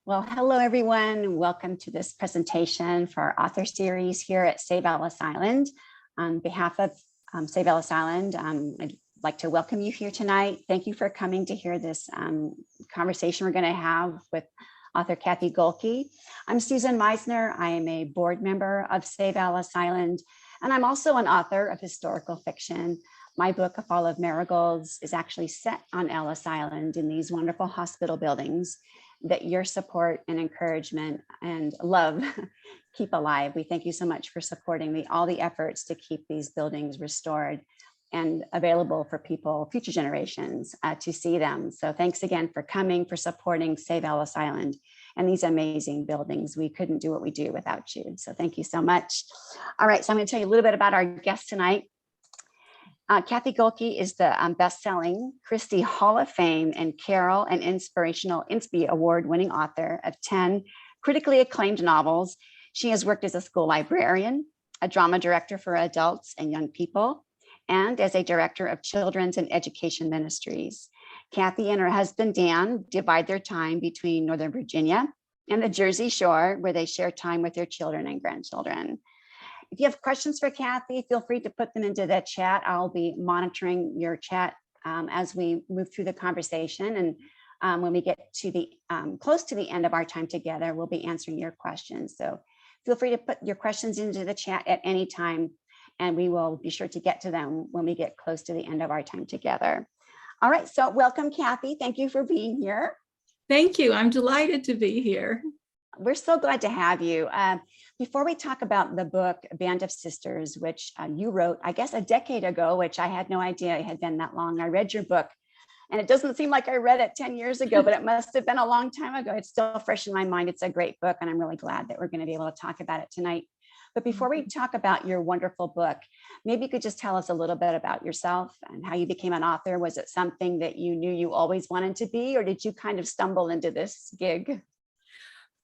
Well, hello, everyone. Welcome to this presentation for our author series here at Save Ellis Island. On behalf of Save Ellis Island, I'd like to welcome you here tonight. Thank you for coming to hear this conversation we're going to have with author Cathy Gohlke. I'm Susan Meisner. I am a board member of Save Ellis Island, and I'm also an author of historical fiction. My book, A Fall of Marigolds, is actually set on Ellis Island in these wonderful hospital buildings that your support and encouragement and love keep alive. We thank you so much for supporting all the efforts to keep these buildings restored and available for people, future generations, to see them. So thanks again for coming, for supporting Save Ellis Island and these amazing buildings. We couldn't do what we do without you. So thank you so much. All right, so I'm going to tell you a little bit about our guest tonight. Cathy Gohlke is the best-selling Christie Hall of Fame and Carol and Inspirational INSPI Award-winning author of 10 critically acclaimed novels. She has worked as a school librarian, a drama director for adults and young people, and as a director of children's and education ministries. Cathy and her husband, Dan, divide their time between Northern Virginia and the Jersey Shore, where they share time with their children and grandchildren. If you have questions for Cathy, feel free to put them into the chat. I'll be monitoring your chat as we move through the conversation. And when we get to the close to the end of our time together, we'll be answering your questions. So feel free to put your questions into the chat at any time, and we will be sure to get to them when we get close to the end of our time together. All right, so welcome, Cathy. Thank you for being here. Thank you. I'm delighted to be here. We're so glad to have you. Before we talk about the book, Band of Sisters, which you wrote, I guess, a decade ago, which I had no idea it had been that long. I read your book, and it doesn't seem like I read it 10 years ago, but it must have been a long time ago. It's still fresh in my mind. It's a great book, and I'm really glad that we're going to be able to talk about it tonight. But before we talk about your wonderful book, maybe you could just tell us a little bit about yourself and how you became an author. Was it something that you knew you always wanted to be, or did you kind of stumble into this gig?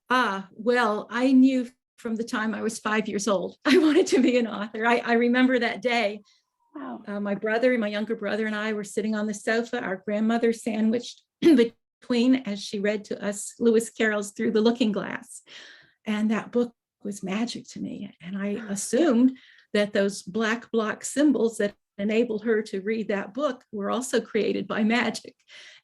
Well, I knew from the time I was 5 years old, I wanted to be an author. I remember that day. Wow. My younger brother and I were sitting on the sofa, our grandmother sandwiched between as she read to us Lewis Carroll's Through the Looking Glass. And that book was magic to me. And I assumed that those black block symbols that enabled her to read that book were also created by magic.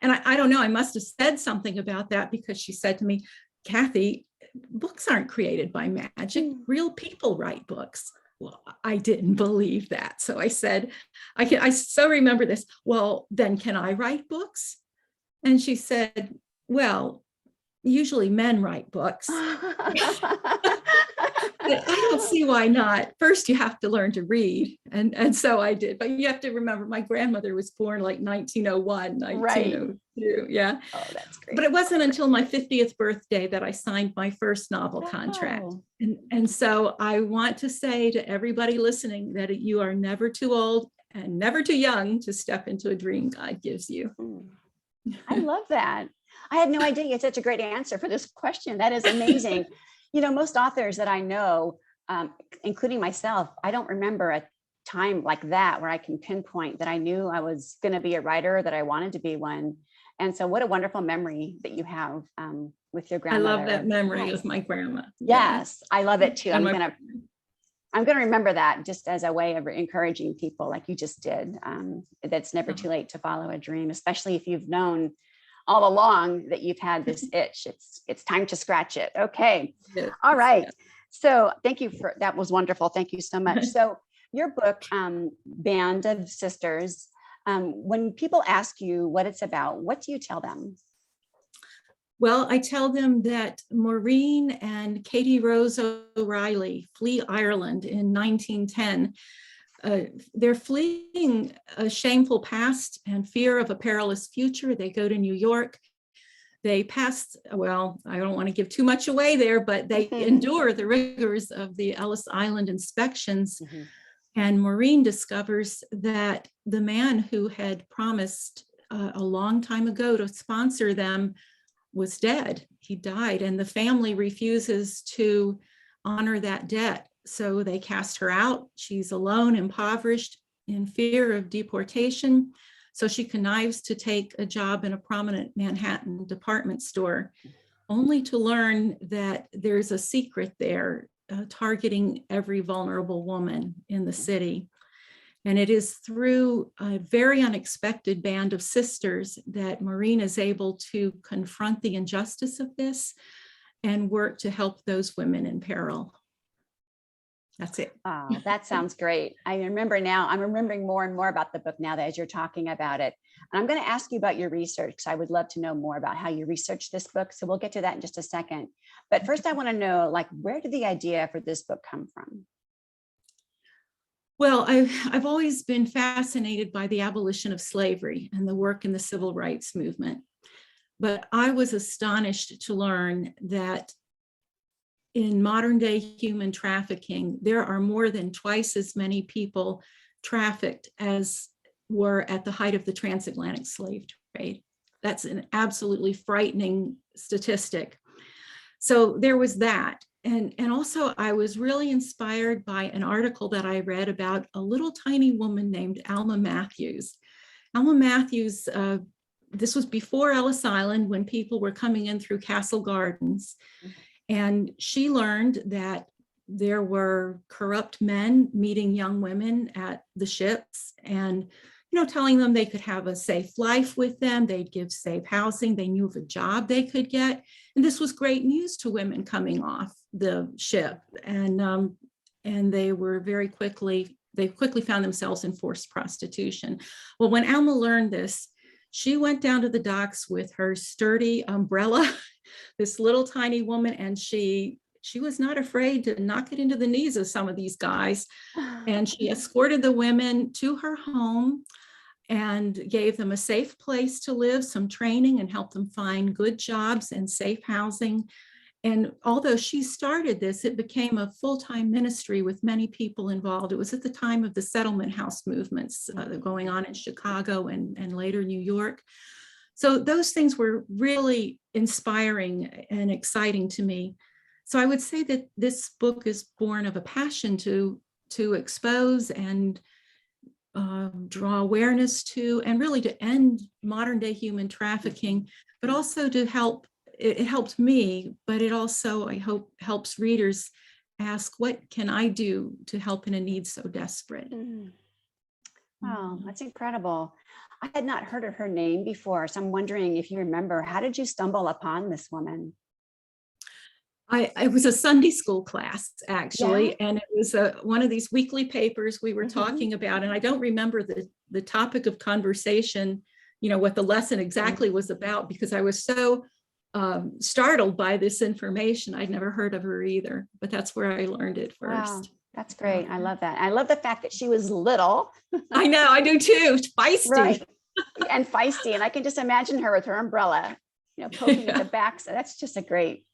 And I don't know, I must have said something about that, because she said to me, Cathy, books aren't created by magic. Real people write books. Well, I didn't believe that. So I said, I so remember this. Well, then can I write books? And she said, well, usually men write books. But I don't see why not. First, you have to learn to read. And so I did. But you have to remember, my grandmother was born like 1901, 1902. Yeah. Oh, that's great. But it wasn't until my 50th birthday that I signed my first novel contract. And so I want to say to everybody listening that you are never too old and never too young to step into a dream God gives you. I love that. I had no idea you had such a great answer for this question. That is amazing. You know, most authors that I know, including myself, I don't remember a time like that where I can pinpoint that I knew I was going to be a writer, that I wanted to be one. And so what a wonderful memory that you have with your grandmother. I love that memory of my grandma. Yes, I love it too. I'm going to remember that, just as a way of encouraging people like you just did. That's never too late to follow a dream, especially if you've known all along that you've had this itch. It's time to scratch it. Okay. Yes. All right. Yes. So thank you for that. Was wonderful. Thank you so much. So your book, Band of Sisters, when people ask you what it's about, what do you tell them? Well, I tell them that Maureen and Katie Rose O'Reilly flee Ireland in 1910. They're fleeing a shameful past and fear of a perilous future. They go to New York. They pass, well, I don't want to give too much away there, but they endure the rigors of the Ellis Island inspections. And Maureen discovers that the man who had promised a long time ago to sponsor them was dead. He died, and the family refuses to honor that debt. So they cast her out. She's alone, impoverished, in fear of deportation. So she connives to take a job in a prominent Manhattan department store. only to learn that there's a secret there targeting every vulnerable woman in the city. And it is through a very unexpected band of sisters that Maureen is able to confront the injustice of this and work to help those women in peril. That's it. Oh, that sounds great. I remember now, I'm remembering more and more about the book now that as you're talking about it. And I'm going to ask you about your research, because I would love to know more about how you researched this book. So we'll get to that in just a second. But first, I want to know, like, where did the idea for this book come from? Well, I've always been fascinated by the abolition of slavery and the work in the civil rights movement. But I was astonished to learn that in modern day human trafficking, there are more than twice as many people trafficked as were at the height of the transatlantic slave trade. That's an absolutely frightening statistic. So there was that. And also I was really inspired by an article that I read about a little tiny woman named Alma Matthews. Alma Matthews, this was before Ellis Island, when people were coming in through Castle Gardens. And she learned that there were corrupt men meeting young women at the ships and, telling them they could have a safe life with them. They'd give safe housing. They knew of a job they could get. And this was great news to women coming off the ship. And they quickly found themselves in forced prostitution. Well, when Alma learned this, she went down to the docks with her sturdy umbrella, this little tiny woman, and she was not afraid to knock it into the knees of some of these guys. And she escorted the women to her home and gave them a safe place to live, some training, and helped them find good jobs and safe housing. And although she started this, it became a full-time ministry with many people involved. It was at the time of the settlement house movements going on in Chicago and later New York. So those things were really inspiring and exciting to me. So I would say that this book is born of a passion to expose and draw awareness to, and really to end modern day human trafficking, but also to help. It helped me, but it also, I hope, helps readers ask, what can I do to help in a need so desperate? Wow, that's incredible. I had not heard of her name before, so I'm wondering if you remember, how did you stumble upon this woman? It was a Sunday school class, actually, and it was one of these weekly papers we were talking about, and I don't remember the topic of conversation, what the lesson exactly was about, because I was so startled by this information. I'd never heard of her either, but that's where I learned it first. Wow, that's great. I love that. I love the fact that she was little. I know, I do too. Feisty. Right. And feisty. And I can just imagine her with her umbrella, poking at the back. So that's just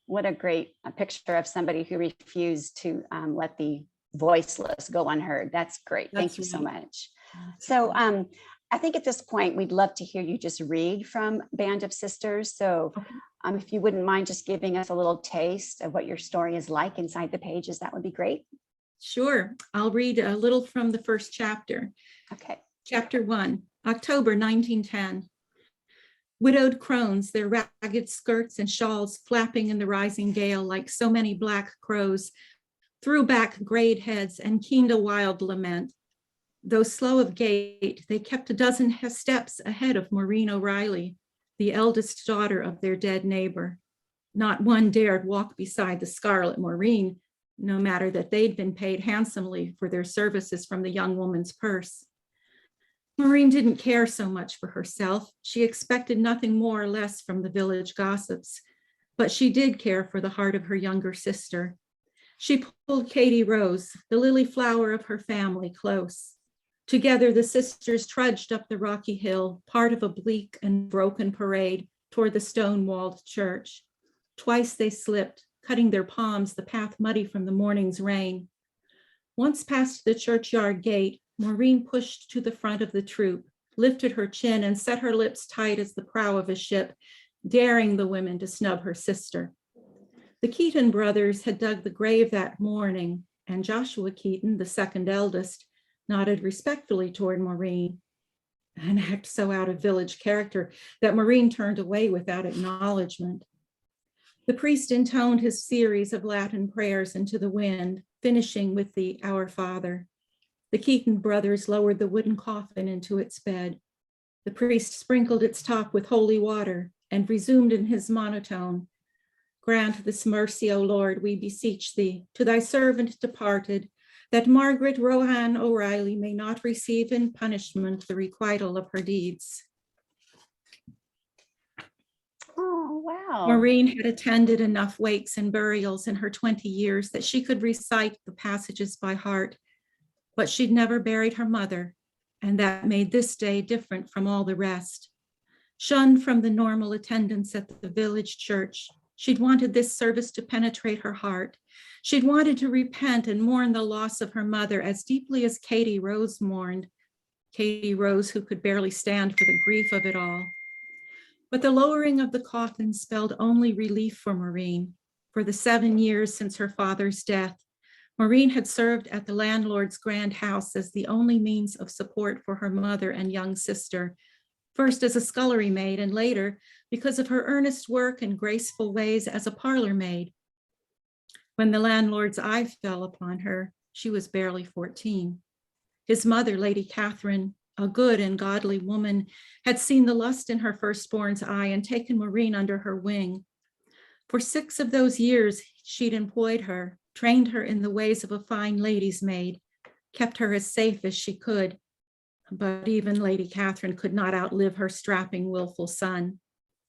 what a great picture of somebody who refused to let the voiceless go unheard. That's great. Thank you so much. So I think at this point, we'd love to hear you just read from Band of Sisters. So if you wouldn't mind just giving us a little taste of what your story is like inside the pages, that would be great. Sure. I'll read a little from the first chapter. Okay. Chapter 1, October 1910. Widowed crones, their ragged skirts and shawls flapping in the rising gale like so many black crows, threw back grayed heads and keened a wild lament. Though slow of gait, they kept a dozen steps ahead of Maureen O'Reilly, the eldest daughter of their dead neighbor. Not one dared walk beside the scarlet Maureen, no matter that they'd been paid handsomely for their services from the young woman's purse. Maureen didn't care so much for herself. She expected nothing more or less from the village gossips, but she did care for the heart of her younger sister. She pulled Katie Rose, the lily flower of her family, close. Together, the sisters trudged up the rocky hill, part of a bleak and broken parade, toward the stone-walled church. Twice they slipped, cutting their palms, the path muddy from the morning's rain. Once past the churchyard gate, Maureen pushed to the front of the troop, lifted her chin and set her lips tight as the prow of a ship, daring the women to snub her sister. The Keaton brothers had dug the grave that morning, and Joshua Keaton, the second eldest, nodded respectfully toward Maureen, an act so out of village character that Maureen turned away without acknowledgement. The priest intoned his series of Latin prayers into the wind, finishing with the Our Father. The Keaton brothers lowered the wooden coffin into its bed. The priest sprinkled its top with holy water and resumed in his monotone, "Grant this mercy, O Lord, we beseech thee, to thy servant departed, that Margaret Rohan O'Reilly may not receive in punishment the requital of her deeds." Oh, wow. Maureen had attended enough wakes and burials in her 20 years that she could recite the passages by heart, but she'd never buried her mother, and that made this day different from all the rest. Shunned from the normal attendance at the village church, she'd wanted this service to penetrate her heart. She'd wanted to repent and mourn the loss of her mother as deeply as Katie Rose mourned. Katie Rose, who could barely stand for the grief of it all. But the lowering of the coffin spelled only relief for Maureen. For the 7 years since her father's death, Maureen had served at the landlord's grand house as the only means of support for her mother and young sister, first as a scullery maid and later, because of her earnest work and graceful ways, as a parlor maid. When the landlord's eye fell upon her, she was barely 14. His mother, Lady Catherine, a good and godly woman, had seen the lust in her firstborn's eye and taken Maureen under her wing. For 6 of those years, she'd employed her, trained her in the ways of a fine lady's maid, kept her as safe as she could. But even Lady Catherine could not outlive her strapping, willful son.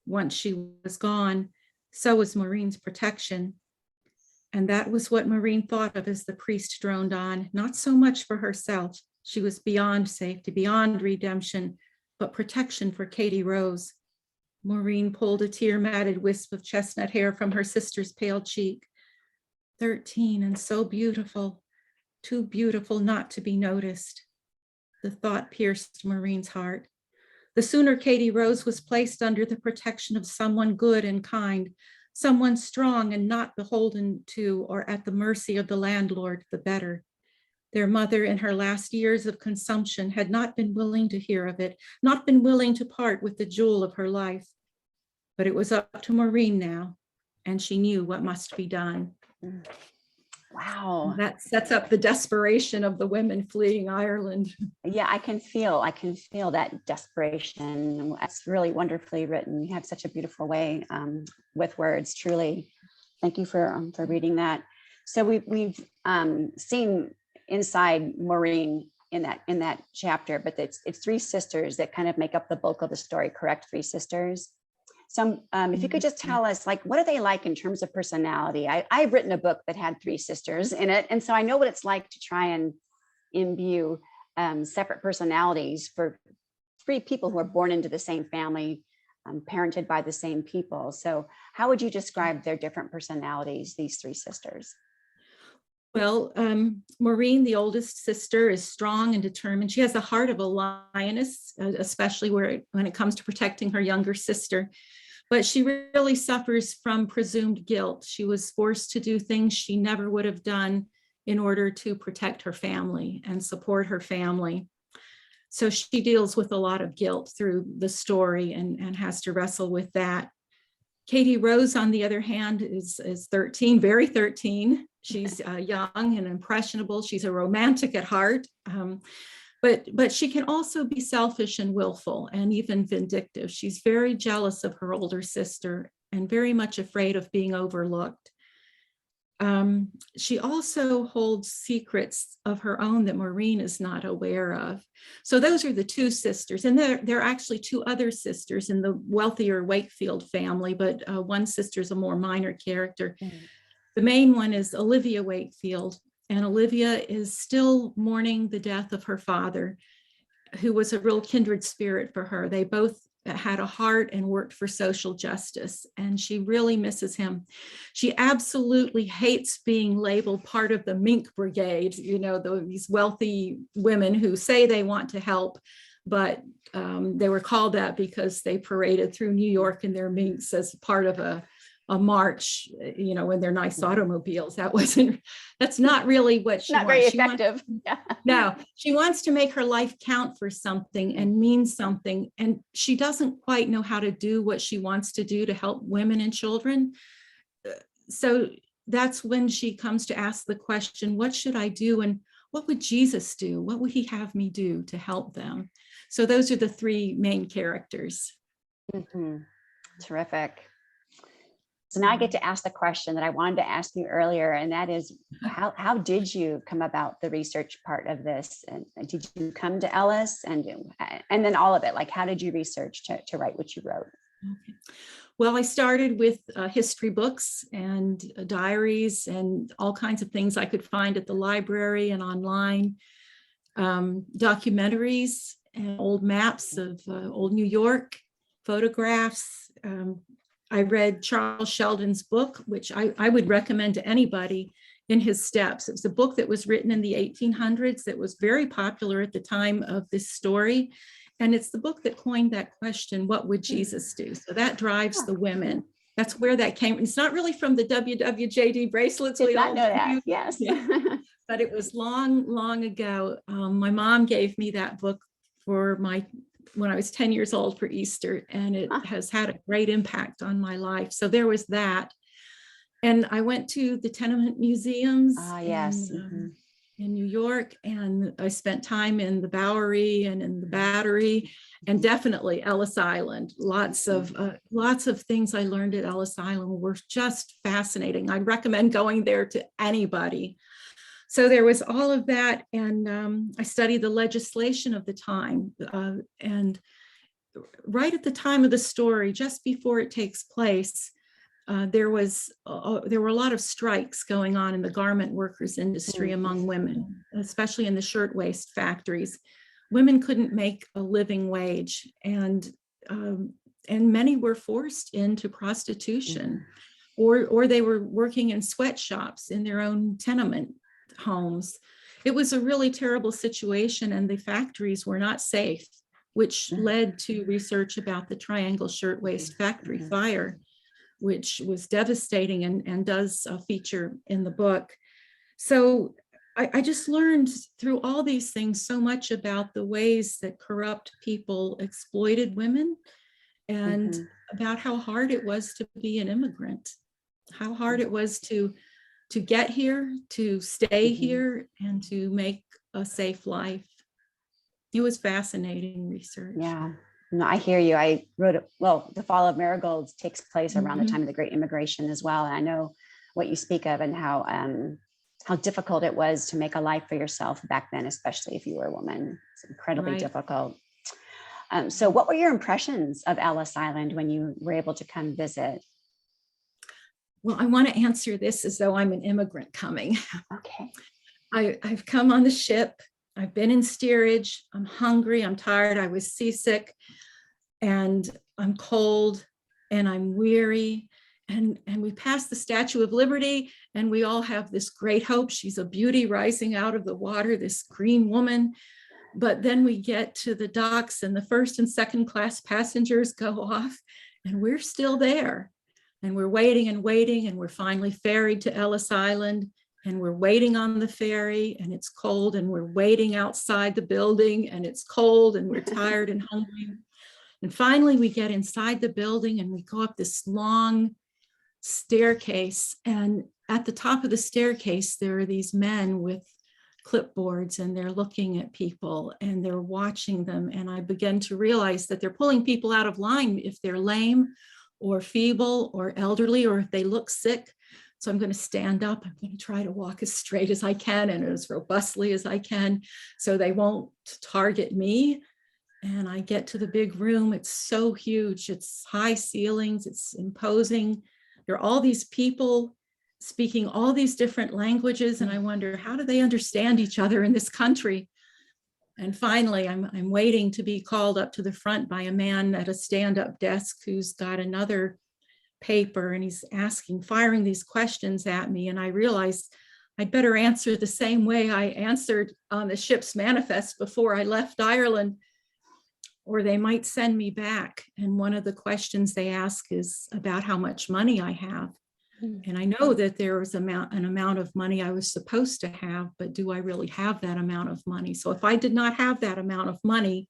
Once she was gone, so was Maureen's protection. And that was what Maureen thought of as the priest droned on, not so much for herself. She was beyond safety, beyond redemption, but protection for Katie Rose. Maureen pulled a tear-matted wisp of chestnut hair from her sister's pale cheek. 13 and so beautiful, too beautiful not to be noticed. The thought pierced Maureen's heart. The sooner Katie Rose was placed under the protection of someone good and kind, someone strong and not beholden to or at the mercy of the landlord, the better. Their mother, in her last years of consumption, had not been willing to hear of it, not been willing to part with the jewel of her life. But it was up to Maureen now, and she knew what must be done. Wow. That sets up the desperation of the women fleeing Ireland. Yeah, I can feel that desperation. That's really wonderfully written. You have such a beautiful way with words, truly. Thank you for reading that. So we've seen inside Maureen in that chapter, but it's 3 sisters that kind of make up the bulk of the story, correct? 3 sisters. So if you could just tell us, like, what are they like in terms of personality? I've written a book that had 3 sisters in it, and so I know what it's like to try and imbue separate personalities for 3 people who are born into the same family, parented by the same people. So how would you describe their different personalities, these 3 sisters? Well, Maureen, the oldest sister, is strong and determined. She has the heart of a lioness, especially when it comes to protecting her younger sister. But she really suffers from presumed guilt. She was forced to do things she never would have done in order to protect her family and support her family. So she deals with a lot of guilt through the story and has to wrestle with that. Katie Rose, on the other hand, is 13, very 13. She's young and impressionable. She's a romantic at heart, but she can also be selfish and willful and even vindictive. She's very jealous of her older sister and very much afraid of being overlooked. She also holds secrets of her own that Maureen is not aware of. So those are the 2 sisters, and there are actually 2 other sisters in the wealthier Wakefield family, but one sister is a more minor character. The main one is Olivia Wakefield, and Olivia is still mourning the death of her father, who was a real kindred spirit for her. They both had a heart and worked for social justice, and she really misses him. She absolutely hates being labeled part of the mink brigade, these wealthy women who say they want to help, but they were called that because they paraded through New York in their minks as part of a march, in their nice automobiles. That's not really what she wants. Not very effective. No, she wants to make her life count for something and mean something. And she doesn't quite know how to do what she wants to do to help women and children. so that's when she comes to ask the question, what should I do? And what would Jesus do? What would he have me do to help them? So those are the three main characters. Mhm. Terrific. So now I get to ask the question that I wanted to ask you earlier, and that is, how did you come about the research part of this? And did you come to Ellis and then all of it? Like, how did you research to write what you wrote? Okay. Well, I started with history books and diaries and all kinds of things I could find at the library and online, documentaries and old maps of old New York, photographs. I read Charles Sheldon's book, which I would recommend to anybody in his steps. It was a book that was written in the 1800s that was very popular at the time of this story. And it's the book that coined that question, what would Jesus do? So that drives the women. That's where that came. It's not really from the WWJD bracelets. Did not know that, yes. Yeah. But it was long, long ago. My mom gave me that book for when I was 10 years old for Easter, and it has had a great impact on my life. So there was that. And I went to the tenement museums yes. in New York, and I spent time in the Bowery and in the Battery, and definitely Ellis Island. Lots of things I learned at Ellis Island were just fascinating. I'd recommend going there to anybody. So there was all of that, and I studied the legislation of the time. And right at the time of the story, just before it takes place, there were a lot of strikes going on in the garment workers industry among women, especially in the shirtwaist factories. Women couldn't make a living wage, and many were forced into prostitution, or they were working in sweatshops in their own tenement homes. It was a really terrible situation, and the factories were not safe, which led to research about the Triangle Shirtwaist Factory fire, which was devastating and does feature in the book. So I just learned through all these things so much about the ways that corrupt people exploited women, and about how hard it was to be an immigrant, how hard it was to get here, to stay here, and to make a safe life. It was fascinating research. Yeah, no, I hear you. I wrote it. Well, the fall of marigolds takes place around the time of the Great Immigration as well. And I know what you speak of, and how difficult it was to make a life for yourself back then, especially if you were a woman. It's incredibly difficult. So what were your impressions of Ellis Island when you were able to come visit? Well, I want to answer this as though I'm an immigrant coming. Okay. I've come on the ship. I've been in steerage. I'm hungry. I'm tired. I was seasick, and I'm cold, and I'm weary. And we pass the Statue of Liberty, and we all have this great hope. She's a beauty rising out of the water, this green woman. But then we get to the docks, and the first and second class passengers go off, and we're still there. And we're waiting and waiting, and we're finally ferried to Ellis Island, and we're waiting on the ferry, and it's cold, and we're waiting outside the building, and it's cold, and we're tired and hungry. And finally we get inside the building, and we go up this long staircase, and at the top of the staircase there are these men with clipboards, and they're looking at people, and they're watching them. And I begin to realize that they're pulling people out of line if they're lame or feeble or elderly, or if they look sick. So I'm going to stand up. I'm going to try to walk as straight as I can and as robustly as I can, so they won't target me. And I get to the big room. It's so huge. It's high ceilings. It's imposing. There are all these people speaking all these different languages. And I wonder, how do they understand each other in this country? And finally, I'm waiting to be called up to the front by a man at a stand-up desk who's got another paper, and he's firing these questions at me. And I realized I'd better answer the same way I answered on the ship's manifest before I left Ireland, or they might send me back. And one of the questions they ask is about how much money I have. And I know that there was an amount of money I was supposed to have, but do I really have that amount of money? So if I did not have that amount of money,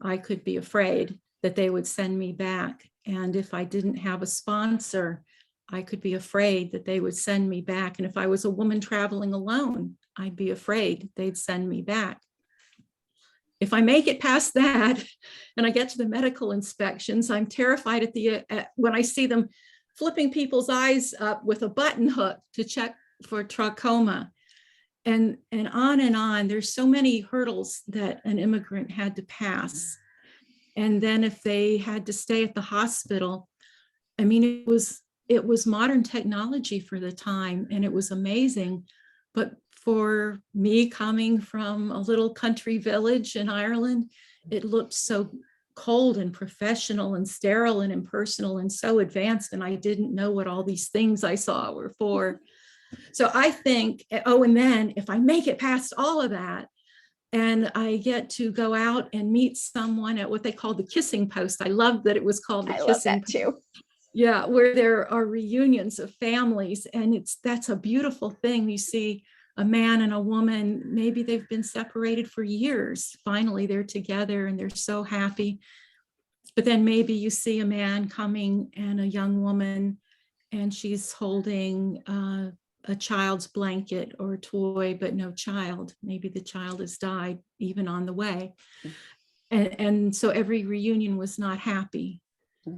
I could be afraid that they would send me back. And if I didn't have a sponsor, I could be afraid that they would send me back. And if I was a woman traveling alone, I'd be afraid they'd send me back. If I make it past that and I get to the medical inspections, I'm terrified when I see them flipping people's eyes up with a button hook to check for trachoma. And on and on. There's so many hurdles that an immigrant had to pass. And then if they had to stay at the hospital, I mean, it was modern technology for the time, and it was amazing. But for me, coming from a little country village in Ireland, it looked so cold and professional and sterile and impersonal and so advanced. And I didn't know what all these things I saw were for. So I think, oh, and then if I make it past all of that, and I get to go out and meet someone at what they call the kissing post. I love that it was called the kissing post. Too. Yeah, where there are reunions of families, and that's a beautiful thing. You see a man and a woman, maybe they've been separated for years. Finally, they're together and they're so happy. But then maybe you see a man coming and a young woman, and she's holding a child's blanket or toy, but no child. Maybe the child has died even on the way. And so every reunion was not happy.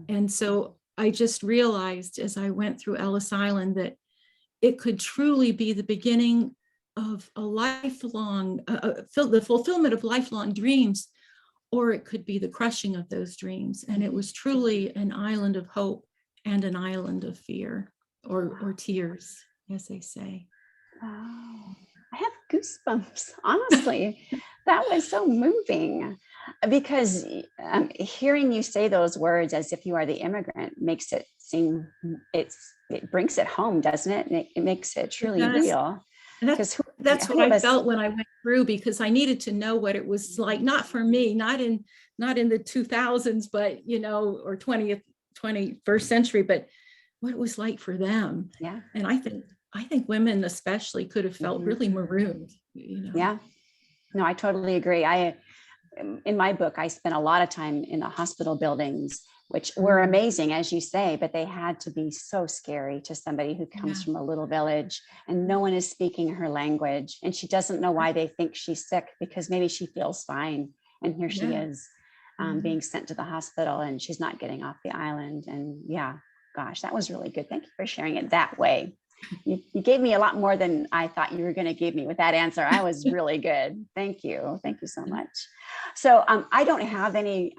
And so I just realized as I went through Ellis Island that it could truly be the beginning of a lifelong, the fulfillment of lifelong dreams, or it could be the crushing of those dreams. And it was truly an island of hope and an island of fear or tears, as they say. Wow, I have goosebumps, honestly. That was so moving, because hearing you say those words as if you are the immigrant makes it seem, it brings it home, doesn't it? It makes it truly real. That's what I felt when I went through, because I needed to know what it was like, not for me, not in the 2000s, but, or 21st century, but what it was like for them. Yeah. And I think women especially could have felt really marooned. Yeah. No, I totally agree. In my book, I spent a lot of time in the hospital buildings, which were amazing, as you say, but they had to be so scary to somebody who comes from a little village and no one is speaking her language. And she doesn't know why they think she's sick, because maybe she feels fine. And here she is being sent to the hospital, and she's not getting off the island. And gosh, that was really good. Thank you for sharing it that way. You gave me a lot more than I thought you were going to give me with that answer. I was really good. Thank you. Thank you so much. So I don't have any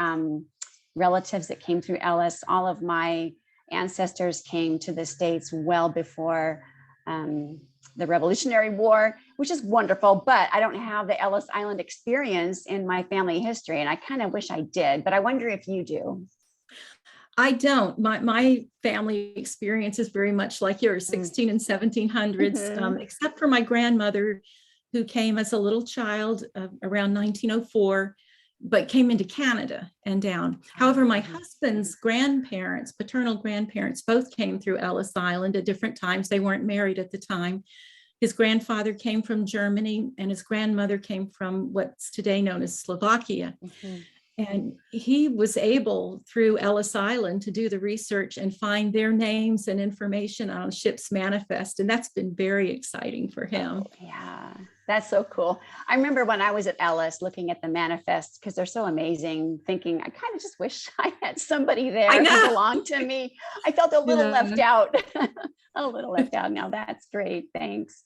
relatives that came through Ellis. All of my ancestors came to the States well before the Revolutionary War, which is wonderful, but I don't have the Ellis Island experience in my family history. And I kind of wish I did, but I wonder if you do. I don't. My family experience is very much like yours, 16 and 1700s, except for my grandmother, who came as a little child around 1904, but came into Canada and down. However, my husband's grandparents, paternal grandparents, both came through Ellis Island at different times. They weren't married at the time. His grandfather came from Germany, and his grandmother came from what's today known as Slovakia. And he was able, through Ellis Island, to do the research and find their names and information on ship's manifest. And that's been very exciting for him. Oh, yeah, that's so cool. I remember when I was at Ellis looking at the manifests, because they're so amazing, thinking, I kind of just wish I had somebody there who belonged to me. I felt a little left out, a little left out. Now that's great. Thanks.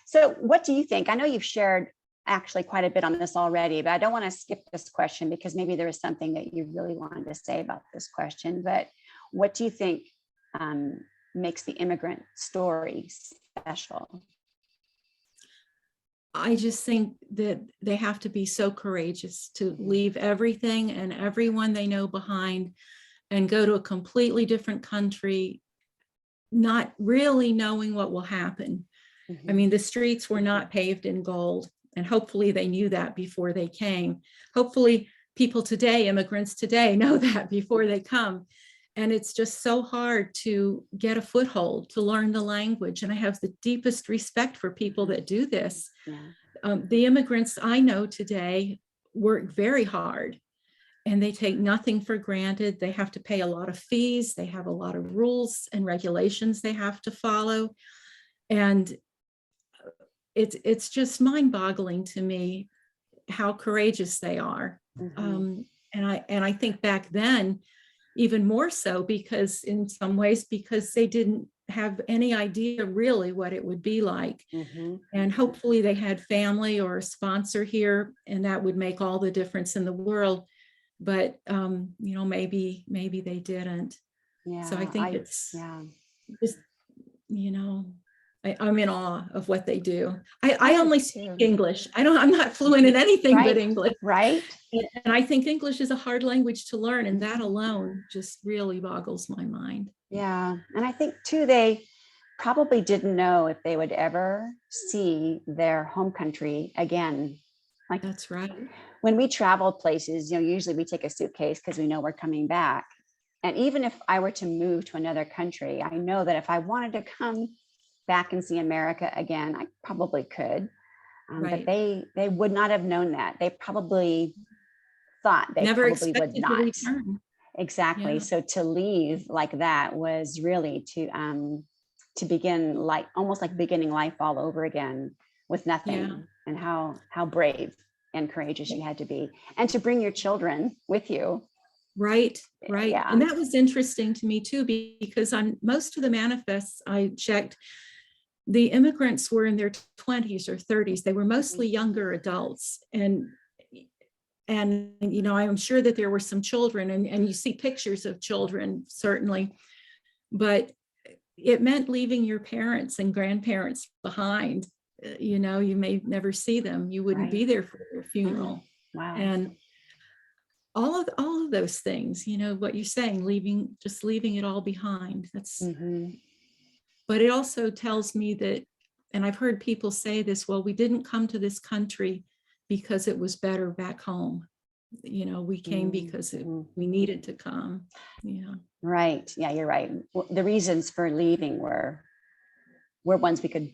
So what do you think? I know you've shared actually quite a bit on this already, but I don't want to skip this question, because maybe there is something that you really wanted to say about this question. But what do you think makes the immigrant story special? I just think that they have to be so courageous to leave everything and everyone they know behind and go to a completely different country, not really knowing what will happen. I mean, the streets were not paved in gold. And hopefully they knew that before they came. Hopefully people today, immigrants today, know that before they come. And it's just so hard to get a foothold, to learn the language. And I have the deepest respect for people that do this. The immigrants I know today work very hard. and they take nothing for granted. They have to pay a lot of fees. They have a lot of rules and regulations they have to follow. And it's just mind-boggling to me how courageous they are. Mhm. And I think back then, even more so, because in some ways, because they didn't have any idea really what it would be like. Mhm. And hopefully they had family or a sponsor here, and that would make all the difference in the world. But maybe they didn't. Yeah, So I think it's yeah. just, I'm in awe of what they do. I I am only speak too. English. I'm not fluent in anything but Right, English. right. And I think English is a hard language to learn, and that alone just really boggles my mind. Yeah, and I think too, they probably didn't know if they would ever see their home country again. Like That's right. when we travel places, usually we take a suitcase because we know we're coming back. And even if I were to move to another country, I know that if I wanted to come back and see America again, I probably could. But Right. they would not have known that. They probably thought they Never probably would expected to not. return. Exactly. Yeah. So to leave like that was really to begin almost like beginning life all over again with nothing. Yeah. And how brave and courageous you had to be, and to bring your children with you. Right. Yeah. And that was interesting to me too, because on most of the manifests I checked, the immigrants were in their 20s or 30s. They were mostly younger adults. And I'm sure that there were some children, and you see pictures of children, certainly, but it meant leaving your parents and grandparents behind. You may never see them. You wouldn't be there for their funeral. Wow. And all of those things, what you're saying, leaving it all behind. That's But it also tells me that, and I've heard people say this, well, we didn't come to this country because it was better back home. We came because we needed to come. Yeah. Right. Yeah, you're right. Well, the reasons for leaving were ones we could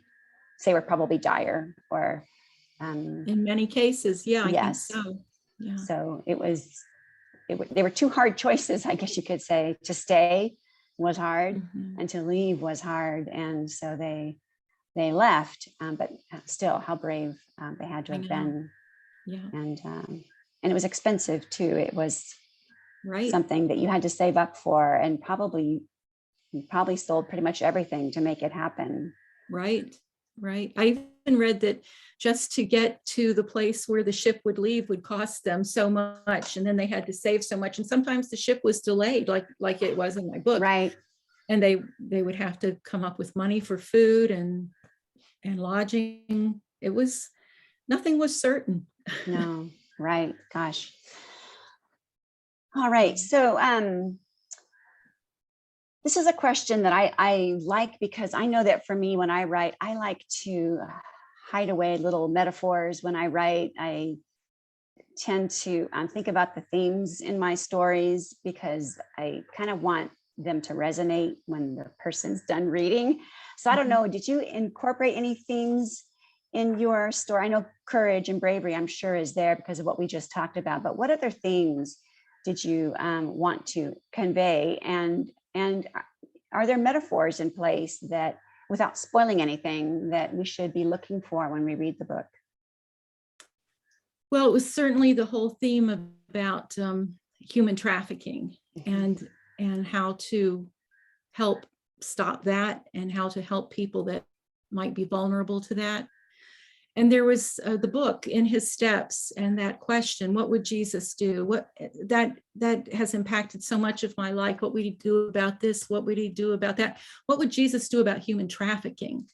say were probably dire, or in many cases, yeah, I think so. Yeah. So they were two hard choices, I guess you could say. To stay was hard, and to leave was hard, and so they left. But still, how brave they had to have been. Yeah. And it was expensive too. It was right. something that you had to save up for, and you probably sold pretty much everything to make it happen. Right. I even read that just to get to the place where the ship would leave would cost them so much, and then they had to save so much, and sometimes the ship was delayed, like it was in my book. Right. And they would have to come up with money for food and lodging. Nothing was certain. No. Right. Gosh. All right. So this is a question that I like, because I know that for me, when I write, I like to hide away little metaphors. When I write, I tend to think about the themes in my stories, because I kind of want them to resonate when the person's done reading. So I don't know, did you incorporate any themes in your story? I know courage and bravery, I'm sure, is there because of what we just talked about, but what other themes did you want to convey? And are there metaphors in place that, without spoiling anything, that we should be looking for when we read the book? Well, it was certainly the whole theme about human trafficking, and how to help stop that, and how to help people that might be vulnerable to that. And there was the book, In His Steps, and that question, what would Jesus do? What that has impacted so much of my life. What would he do about this? What would he do about that? What would Jesus do about human trafficking?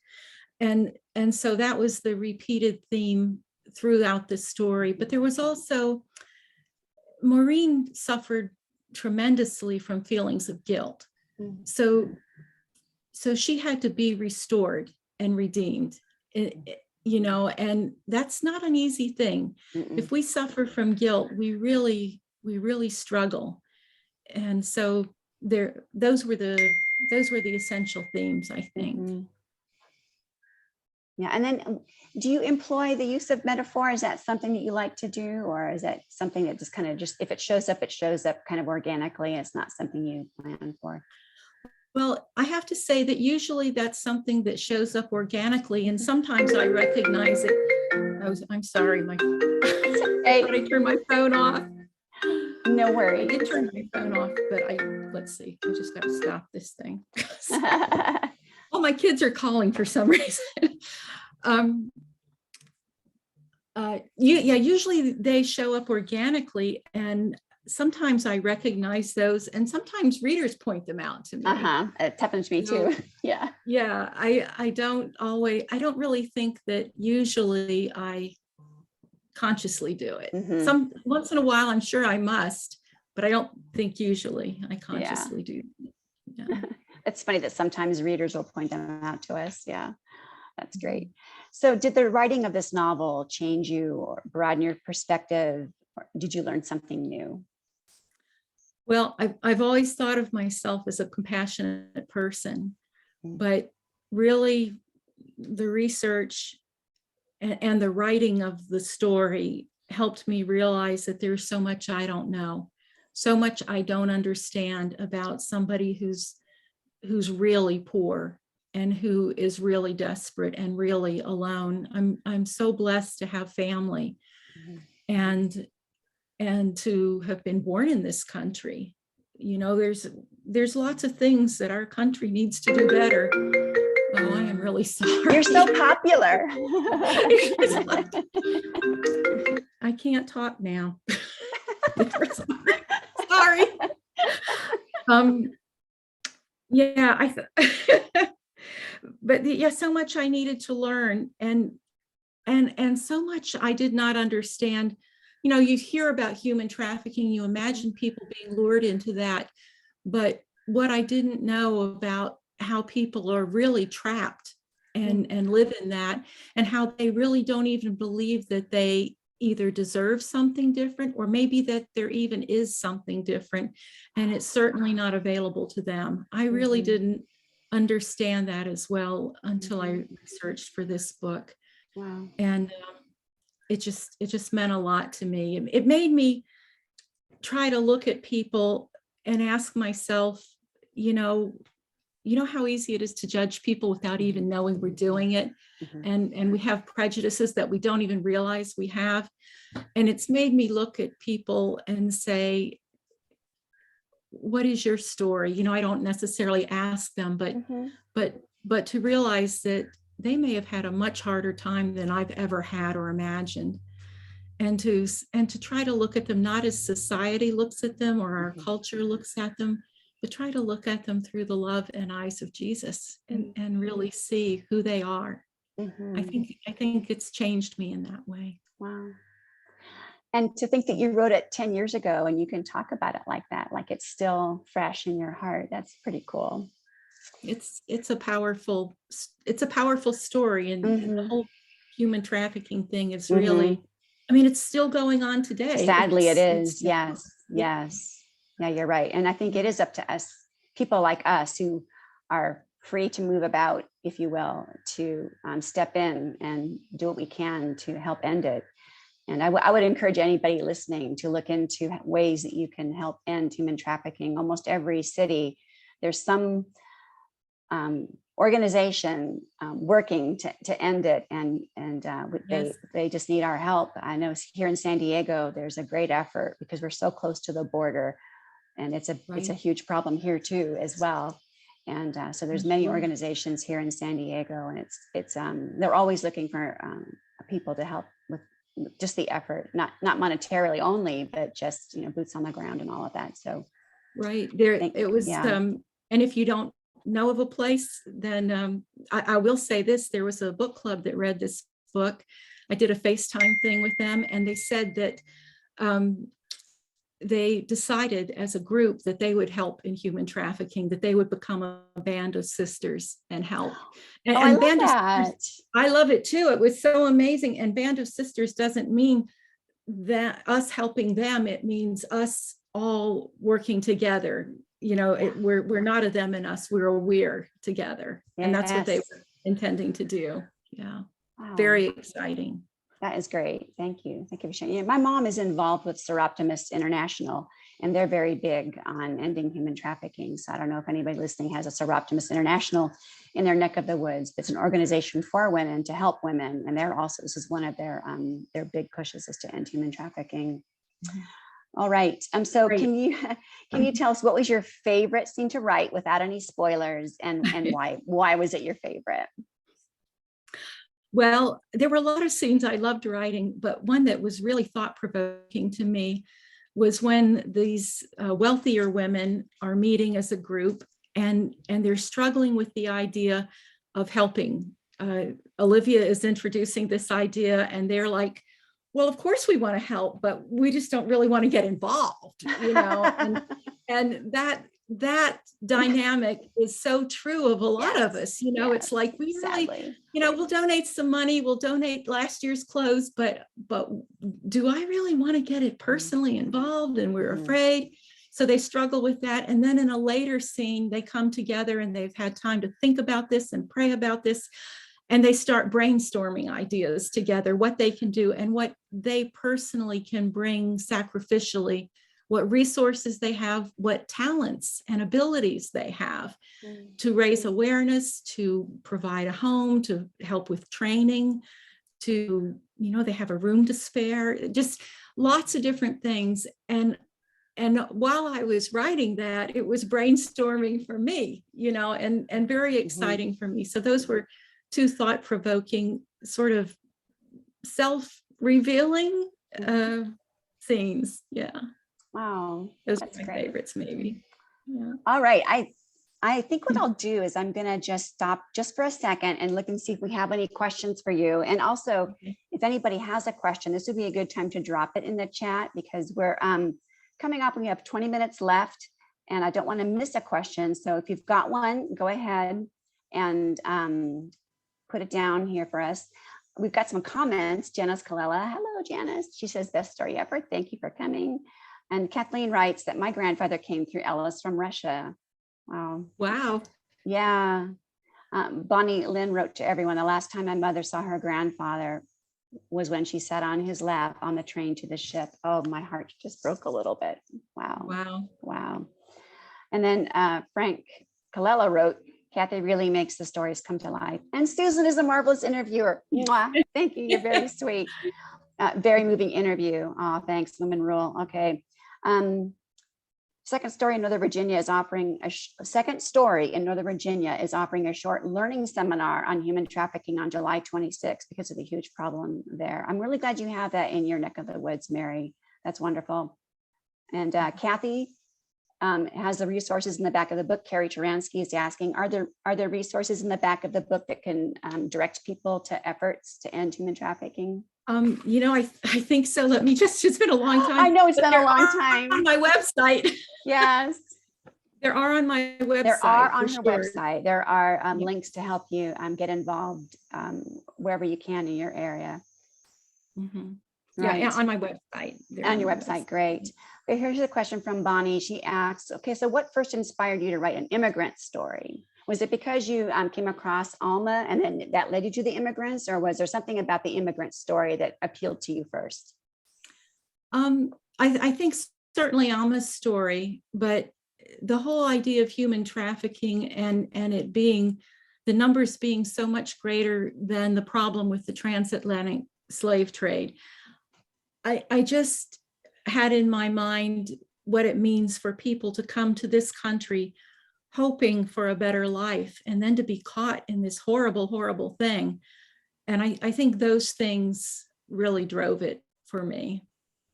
And so that was the repeated theme throughout the story. But there was also, Maureen suffered tremendously from feelings of guilt. So she had to be restored and redeemed. And that's not an easy thing. If we suffer from guilt, we really struggle. And so those were the essential themes, I think. Yeah. And then do you employ the use of metaphor? Is that something that you like to do? Or is that something that just kind of if it shows up kind of organically? It's not something you plan for? Well, I have to say that usually that's something that shows up organically, and sometimes I recognize it. I'm sorry, I thought I turned my phone off. No worries. I did turn my phone off, but let's see, I just got to stop this thing. All my kids are calling for some reason. Usually they show up organically, and sometimes I recognize those, and sometimes readers point them out to me. It happens to me too. Yeah. Yeah, I don't really think that usually I consciously do it. Once in a while, I'm sure I must, but I don't think usually I consciously do. Yeah. It's funny that sometimes readers will point them out to us. Yeah, that's great. So did the writing of this novel change you or broaden your perspective? Or did you learn something new? Well, I've always thought of myself as a compassionate person, but really the research and the writing of the story helped me realize that there's so much I don't know, so much I don't understand about somebody who's really poor and who is really desperate and really alone. I'm so blessed to have family and to have been born in this country. You know, there's lots of things that our country needs to do better. Oh, I am really sorry. You're so popular. I can't talk now. Sorry. Yeah, but yeah, so much I needed to learn, and so much I did not understand. You know, you hear about human trafficking, you imagine people being lured into that, but what I didn't know about how people are really trapped and live in that, and how they really don't even believe that they either deserve something different, or maybe that there even is something different, and it's certainly not available to them. I really didn't understand that as well until I researched for this book. Wow. And it just meant a lot to me. It made me try to look at people and ask myself, you know how easy it is to judge people without even knowing we're doing it. And we have prejudices that we don't even realize we have. And it's made me look at people and say, what is your story? You know, I don't necessarily ask them, but to realize that they may have had a much harder time than I've ever had or imagined. And to try to look at them not as society looks at them or our culture looks at them, but try to look at them through the love and eyes of Jesus and really see who they are. I think it's changed me in that way. Wow. And to think that you wrote it 10 years ago and you can talk about it like that, like it's still fresh in your heart. That's pretty cool. It's a powerful story, and the whole human trafficking thing is really, I mean, it's still going on today. Sadly, it is. Yes. Yeah, you're right. And I think it is up to us, people like us who are free to move about, if you will, to step in and do what we can to help end it. And I would encourage anybody listening to look into ways that you can help end human trafficking. Almost every city, there's some organization working to end it, and they just need our help. I know here in San Diego, there's a great effort because we're so close to the border, and it's a huge problem here too as well. And so there's many organizations here in San Diego, and it's they're always looking for people to help with just the effort, not monetarily only, but just boots on the ground and all of that. So it was and if you don't know of a place, then I will say this: there was a book club that read this book. I did a FaceTime thing with them, and they said that they decided as a group that they would help in human trafficking, that they would become a band of sisters and help. And I love band that. Of sisters, I love it too. It was so amazing. And band of sisters doesn't mean that us helping them, it means us all working together. We're not a them and us, we're together. And that's what they were intending to do. Yeah, Wow. very exciting. That is great. Thank you. Thank you for sharing. Yeah, my mom is involved with Seroptimist International, and they're very big on ending human trafficking. So I don't know if anybody listening has a Seroptimist International in their neck of the woods. It's an organization for women to help women, and they're also, this is one of their big pushes, is to end human trafficking. Mhm. All right. So Great. can you tell us what was your favorite scene to write without any spoilers, and why? Why was it your favorite? Well, there were a lot of scenes I loved writing, but one that was really thought-provoking to me was when these wealthier women are meeting as a group, and they're struggling with the idea of helping. Olivia is introducing this idea, and they're like, well, of course we want to help, but we just don't really want to get involved, you know. And that dynamic is so true of a lot of us, you know. It's like, we really, sadly, you know, we'll donate some money, we'll donate last year's clothes, but do I really want to get it personally involved? And we're afraid. So they struggle with that. And then in a later scene, they come together and they've had time to think about this and pray about this. And they start brainstorming ideas together, what they can do and what they personally can bring sacrificially, what resources they have, what talents and abilities they have to raise awareness, to provide a home, to help with training, to, you know, they have a room to spare, just lots of different things. And while I was writing that, it was brainstorming for me, you know, and very exciting for me. So those were two thought-provoking, sort of self-revealing scenes. Yeah. Wow, Those that's are my great. favorites, maybe. Yeah. All right, I think what I'll do is I'm gonna just stop just for a second and look and see if we have any questions for you. And also, if anybody has a question, this would be a good time to drop it in the chat, because we're coming up, we have 20 minutes left and I don't want to miss a question. So if you've got one, go ahead and put it down here for us. We've got some comments. Janice Kalella, hello Janice. She says, best story ever. Thank you for coming. And Kathleen writes that my grandfather came through Ellis from Russia. Wow. Wow. Yeah. Bonnie Lynn wrote to everyone, the last time my mother saw her grandfather was when she sat on his lap on the train to the ship. Oh, my heart just broke a little bit. Wow. Wow. Wow. And then Frank Colella wrote, Cathy really makes the stories come to life. And Susan is a marvelous interviewer. Mwah. Thank you. You're very sweet. Very moving interview. Oh, thanks. Women rule. Okay. Second Story in Northern Virginia is offering a short learning seminar on human trafficking on July 26th because of the huge problem there. I'm really glad you have that in your neck of the woods, Mary. That's wonderful. And Cathy has the resources in the back of the book. Carrie Taransky is asking, are there resources in the back of the book that can direct people to efforts to end human trafficking? You know, I think so. Let me just, it's been a long time. I know it's been a long time. On my website. Yes. There are on my website. There are on her website. There are links to help you get involved wherever you can in your area. Mm-hmm. Right. Yeah, on my website. On your website, great. Okay, here's a question from Bonnie. She asks, okay, so what first inspired you to write an immigrant story? Was it because you came across Alma and then that led you to the immigrants, or was there something about the immigrant story that appealed to you first? I think certainly Alma's story, but the whole idea of human trafficking and it being, the numbers being so much greater than the problem with the transatlantic slave trade. I just had in my mind what it means for people to come to this country hoping for a better life and then to be caught in this horrible, horrible thing. And I think those things really drove it for me.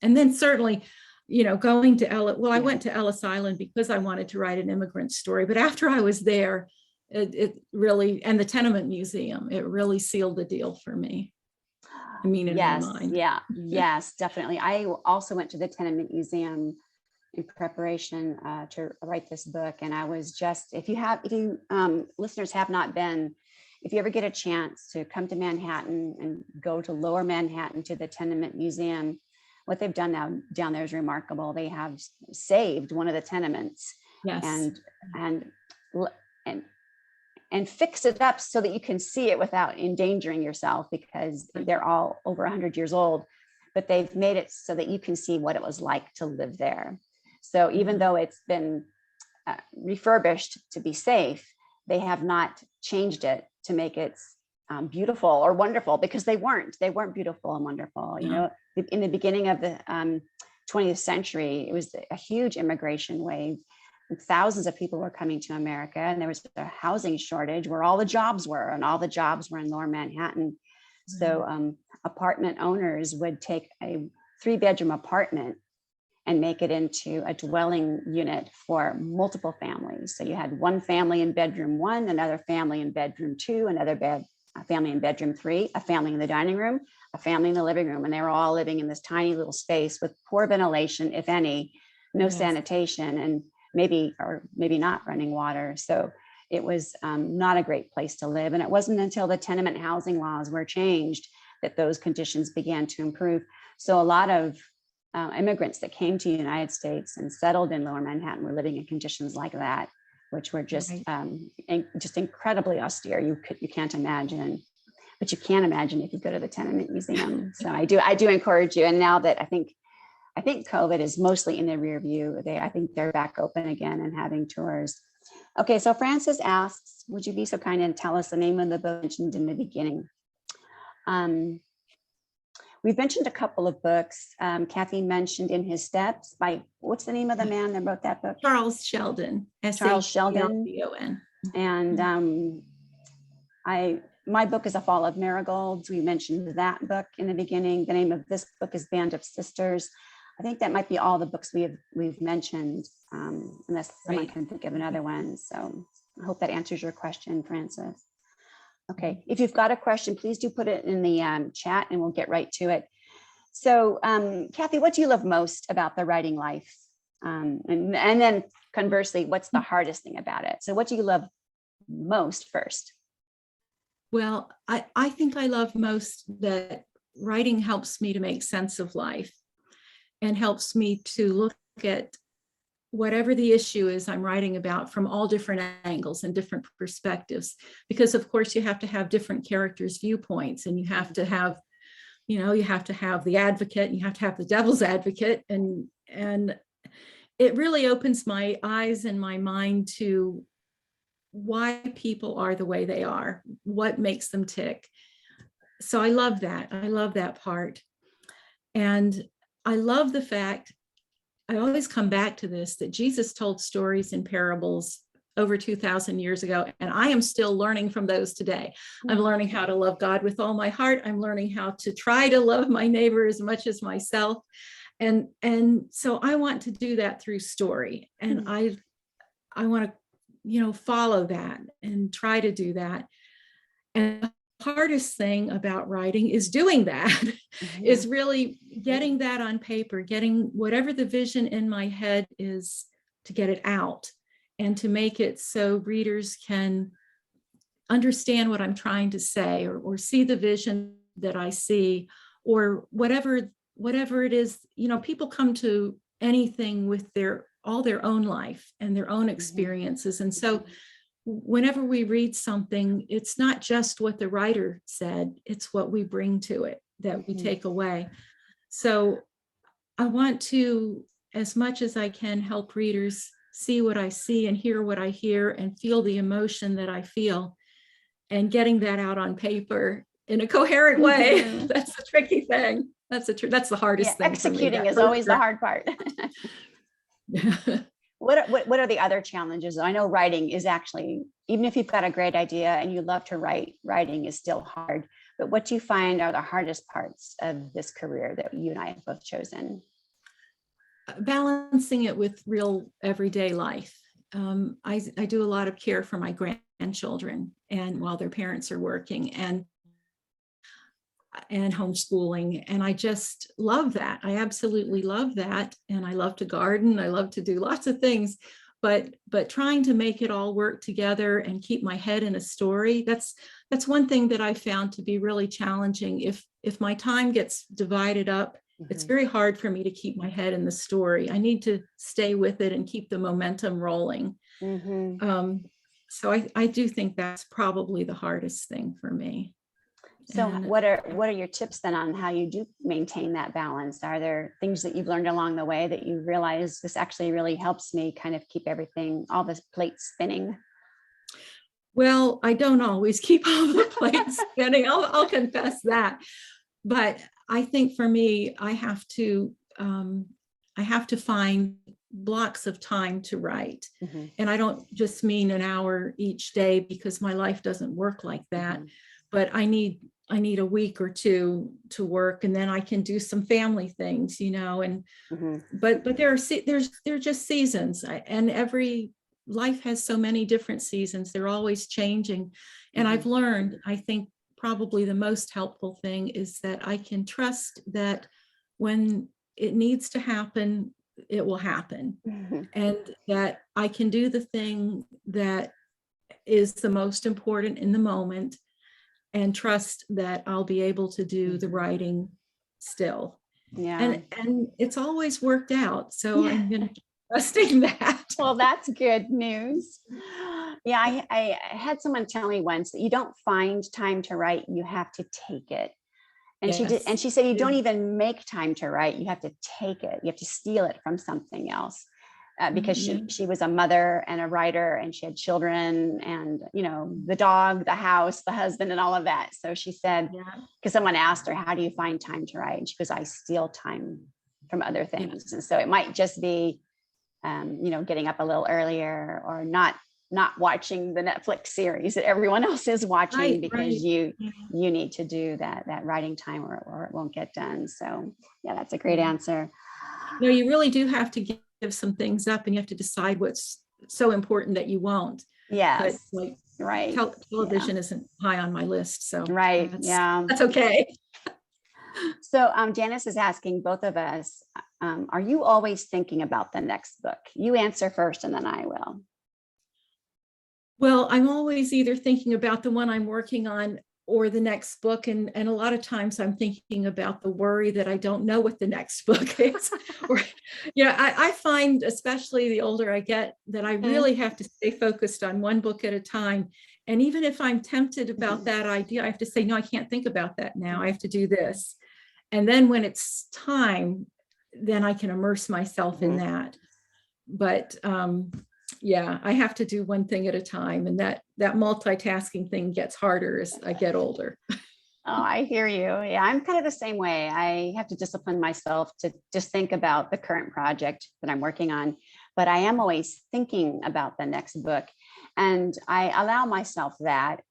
And then certainly, you know, going to I went to Ellis Island because I wanted to write an immigrant story. But after I was there, it really, and the Tenement Museum, it really sealed the deal for me. I mean, in my mind. Yeah, yes, definitely. I also went to the Tenement Museum in preparation to write this book. And I was just, if you listeners have not been, if you ever get a chance to come to Manhattan and go to Lower Manhattan to the Tenement Museum, what they've done now down there is remarkable. They have saved one of the tenements. Yes. And and fix it up so that you can see it without endangering yourself, because they're all over 100 years old, but they've made it so that you can see what it was like to live there. So even though it's been refurbished to be safe, they have not changed it to make it beautiful or wonderful, because they weren't beautiful and wonderful. You know, in the beginning of the 20th century, it was a huge immigration wave. Thousands of people were coming to America, and there was a housing shortage where all the jobs were, and all the jobs were in Lower Manhattan. So apartment owners would take a 3-bedroom apartment and make it into a dwelling unit for multiple families. So you had one family in bedroom 1, another family in bedroom 2, another family in bedroom 3, a family in the dining room, a family in the living room, and they were all living in this tiny little space with poor ventilation, if any, no sanitation, and maybe not running water. So it was not a great place to live. And it wasn't until the tenement housing laws were changed that those conditions began to improve. So a lot of immigrants that came to the United States and settled in Lower Manhattan were living in conditions like that, which were just just incredibly austere. You can't imagine, but you can imagine if you go to the Tenement Museum. So I do encourage you. And now that I think COVID is mostly in the rear view, I think they're back open again and having tours. Okay, so Francis asks, would you be so kind and tell us the name of the book mentioned in the beginning? We've mentioned a couple of books. Cathy mentioned In His Steps by, what's the name of the man that wrote that book? Charles Sheldon. Charles Sheldon. And my book is A Fall of Marigolds. We mentioned that book in the beginning. The name of this book is Band of Sisters. I think that might be all the books we've mentioned, unless someone can think of another one. So I hope that answers your question, Francis. Okay, if you've got a question, please do put it in the chat and we'll get right to it. So Cathy, what do you love most about the writing life? And then conversely, what's the hardest thing about it? So what do you love most first? Well, I think I love most that writing helps me to make sense of life and helps me to look at whatever the issue is I'm writing about from all different angles and different perspectives, because of course you have to have different characters' viewpoints, and you have to have, you have to have the advocate, and you have to have the devil's advocate, and it really opens my eyes and my mind to why people are the way they are, what makes them tick. So I love that part. And I love the fact, I always come back to this, that Jesus told stories and parables over 2,000 years ago, and I am still learning from those today. I'm learning how to love God with all my heart. I'm learning how to try to love my neighbor as much as myself. And so I want to do that through story. And I want to, follow that and try to do that. And the hardest thing about writing is doing that, is really getting that on paper, getting whatever the vision in my head is, to get it out and to make it so readers can understand what I'm trying to say, or see the vision that I see, or whatever it is. People come to anything with all their own life and their own experiences. And so whenever we read something, it's not just what the writer said, it's what we bring to it that we take away. So I want to, as much as I can, help readers see what I see and hear what I hear and feel the emotion that I feel, and getting that out on paper in a coherent way. That's the tricky thing. That's the hardest thing. Executing is always the hard part. What are the other challenges? I know writing is actually, even if you've got a great idea and you love to write, writing is still hard. But what do you find are the hardest parts of this career that you and I have both chosen? Balancing it with real everyday life. I do a lot of care for my grandchildren, and while their parents are working, and homeschooling. And I just love that. I absolutely love that. And I love to garden. I love to do lots of things, but trying to make it all work together and keep my head in a story, that's one thing that I found to be really challenging. If my time gets divided up, it's very hard for me to keep my head in the story. I need to stay with it and keep the momentum rolling. So I do think that's probably the hardest thing for me. So And what are your tips then on how you do maintain that balance? Are there things that you've learned along the way that you realize this actually really helps me kind of keep everything, all the plates spinning? well, I don't always keep all the plates spinning. I'll confess that. But I think for me, I have to find blocks of time to write. Mhm. And I don't just mean an hour each day, because my life doesn't work like that. Mhm. But I need a week or two to work, and then I can do some family things, and Mhm. but there are just seasons, and every life has so many different seasons. They're always changing. And I've learned, I think probably the most helpful thing is that I can trust that when it needs to happen, it will happen. Mhm. And that I can do the thing that is the most important in the moment, and trust that I'll be able to do the writing still. Yeah. And it's always worked out. So Yeah. I'm going to keep trusting that. Well, that's good news. Yeah, I had someone tell me once that you don't find time to write, you have to take it. And she did, and Yes. she said you don't even make time to write, you have to take it. You have to steal it from something else. Because Yeah. she was a mother and a writer, and she had children, and the dog, the house, the husband, and all of that. So she said, Yeah. because someone asked her, how do you find time to write? And she goes, I steal time from other things. Yes. And so it might just be getting up a little earlier, or not watching the Netflix series that everyone else is watching, Right. because Right. you Yeah. need to do that writing time, or it won't get done. So yeah, that's a great Yeah. answer. No, you really do have to give some things up, and you have to decide what's so important that you won't. But Yes. like Right. television isn't high on my list, so Right. Yeah. that's okay. So Janice is asking both of us, are you always thinking about the next book? You answer first and then I will. Well, I'm always either thinking about the one I'm working on or the next book. And a lot of times I'm thinking about the worry that I don't know what the next book is. Or, I find, especially the older I get, that I really have to stay focused on one book at a time. And even if I'm tempted about that idea, I have to say, no, I can't think about that now. I have to do this. And then when it's time, then I can immerse myself in that. But I have to do one thing at a time, and that multitasking thing gets harder as I get older. Oh, I hear you. Yeah, I'm kind of the same way. I have to discipline myself to just think about the current project that I'm working on, but I am always thinking about the next book, and I allow myself that.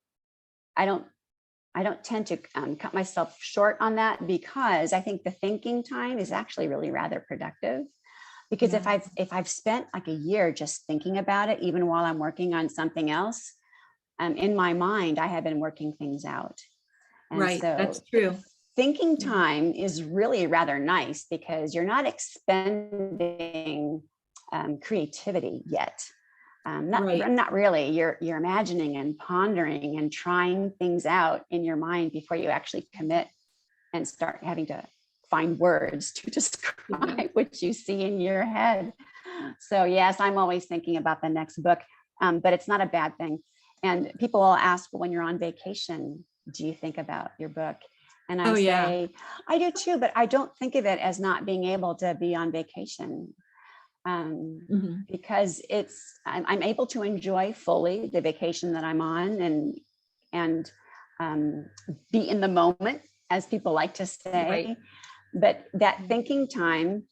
I don't tend to cut myself short on that, because I think the thinking time is actually really rather productive. Because Yeah. if I've spent like a year just thinking about it, even while I'm working on something else, in my mind, I have been working things out. And Right, so that's true. thinking Yeah. time is really rather nice, because you're not expending creativity yet. Right. Not really. You're imagining and pondering and trying things out in your mind before you actually commit and start having to find words to describe what you see in your head. So yes, I'm always thinking about the next book, but it's not a bad thing. And people will ask, well, when you're on vacation, do you think about your book? And I say, I do too, but I don't think of it as not being able to be on vacation, because I'm able to enjoy fully the vacation that I'm on, and be in the moment, as people like to say. Right. But that thinking time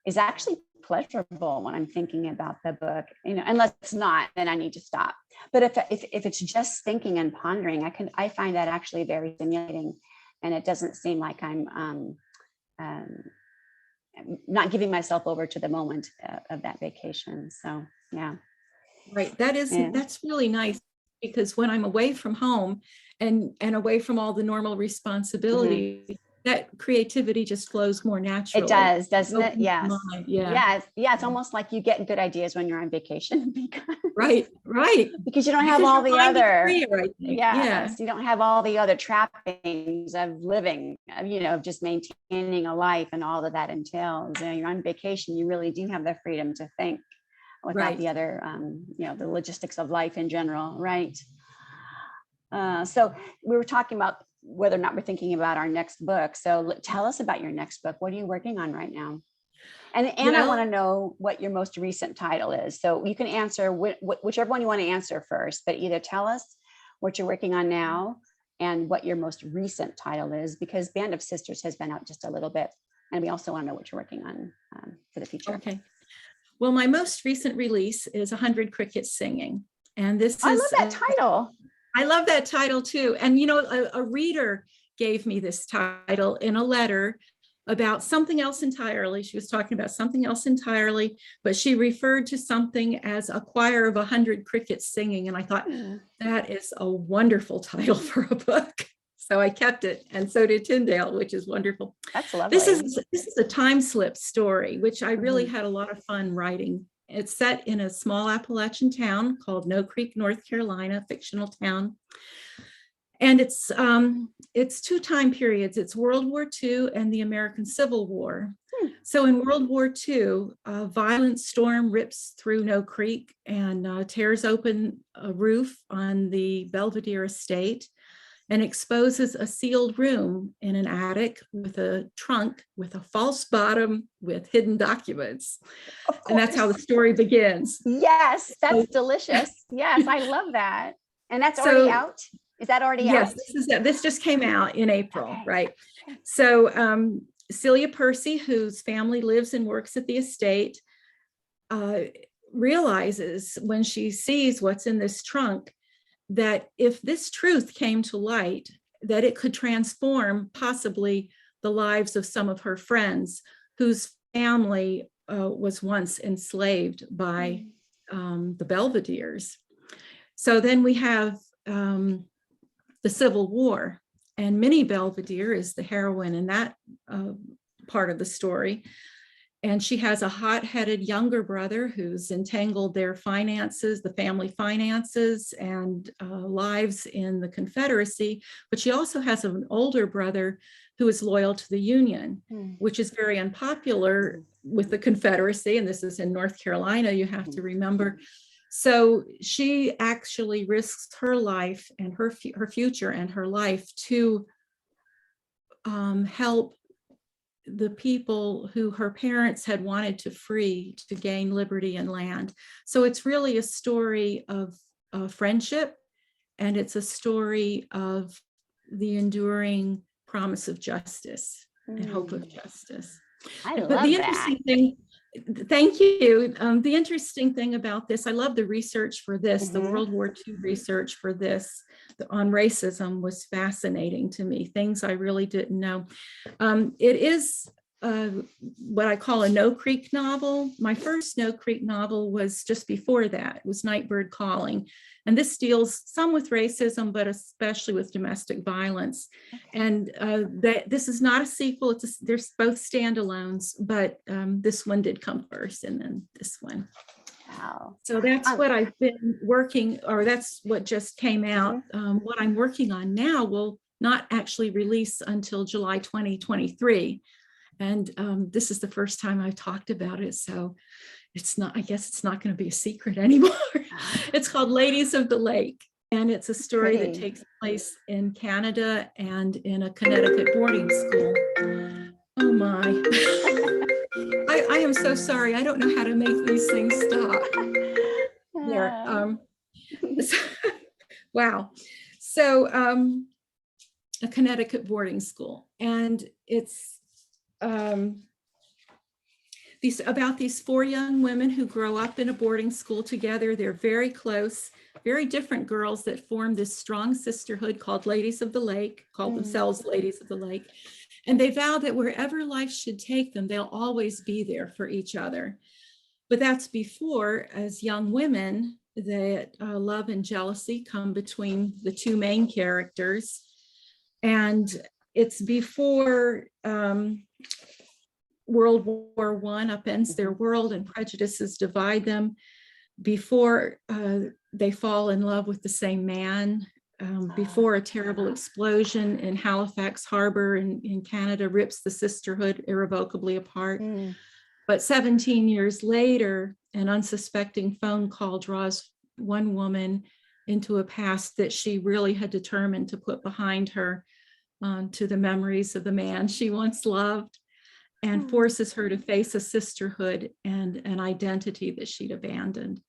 is actually pleasurable when I'm thinking about the book, unless it's not, then I need to stop. But if it's just thinking and pondering, I find that actually very stimulating, and it doesn't seem like I'm not giving myself over to the moment of that vacation. So yeah. Right. That's really nice, because when I'm away from home and away from all the normal responsibilities, that creativity just flows more naturally. It does, doesn't it? Yes. Yeah. Yeah. It's almost like you get good ideas when you're on vacation, because Right. because you don't have all the other, freer, I think. yes, you don't have all the other trappings of living, of just maintaining a life and all that entails. You're on vacation, you really do have the freedom to think. without Right. the other, the logistics of life in general, right? So we were talking about whether or not we're thinking about our next book. So tell us about your next book. What are you working on right now? And I want to know what your most recent title is. So you can answer whichever one you want to answer first, but either tell us what you're working on now and what your most recent title is, because Band of Sisters has been out just a little bit. And we also want to know what you're working on for the future. Okay. Well, my most recent release is 100 Crickets Singing. And this I is love that title. I love that title too. And, you know, a reader gave me this title in a letter about something else entirely. She was talking about something else entirely, but she referred to something as a choir of 100 crickets singing. And I thought, that is a wonderful title for a book. So I kept it, and so did Tyndale, which is wonderful. That's lovely. This is a time slip story, which I really had a lot of fun writing. It's set in a small Appalachian town called No Creek, North Carolina, fictional town. And it's two time periods. It's World War II and the American Civil War. So in World War II, a violent storm rips through No Creek and tears open a roof on the Belvedere estate and exposes a sealed room in an attic with a trunk with a false bottom with hidden documents. And that's how the story begins. Yes, that's delicious. Yes, I love that. And that's already out? Is that already out? Yes, this just came out in April, right? So Celia Percy, whose family lives and works at the estate, realizes when she sees what's in this trunk that if this truth came to light, that it could transform possibly the lives of some of her friends whose family was once enslaved by the Belvederes. So then we have the Civil War, and Minnie Belvedere is the heroine in that part of the story. And she has a hot-headed younger brother who's entangled their finances, the family finances, and lives in the Confederacy. But she also has an older brother who is loyal to the Union, which is very unpopular with the Confederacy. And this is in North Carolina, you have to remember. So she actually risks her life and her future and her life to help the people who her parents had wanted to free to gain liberty and land. So it's really a story of friendship, and it's a story of the enduring promise of justice and hope of justice. But the interesting thing, thank you. The interesting thing about this, I love the research for this, the World War II research for this on racism was fascinating to me, things I really didn't know. It is what I call a No Creek novel. My first No Creek novel was just before that. It was Nightbird Calling. And this deals some with racism, but especially with domestic violence. And this is not a sequel. They're both standalones, but this one did come first, and then this one. Wow. So that's what I've been working, or that's what just came out. What I'm working on now will not actually release until July 2023. And this is the first time I've talked about it. So it's not, I guess it's not going to be a secret anymore. It's called Ladies of the Lake. And it's a story that takes place in Canada and in a Connecticut boarding school. Oh my. I am so sorry. I don't know how to make these things stop. There. Wow. So a Connecticut boarding school. And it's about these four young women who grow up in a boarding school together. They're very close, very different girls that form this strong sisterhood called Ladies of the Lake, called themselves Ladies of the Lake. And they vow that wherever life should take them, they'll always be there for each other. But that's before, as young women, that love and jealousy come between the two main characters. And it's before World War I upends their world and prejudices divide them, before they fall in love with the same man, before a terrible explosion in Halifax Harbor in Canada rips the sisterhood irrevocably apart. But 17 years later, an unsuspecting phone call draws one woman into a past that she really had determined to put behind her, to the memories of the man she once loved, and forces her to face a sisterhood and an identity that she'd abandoned.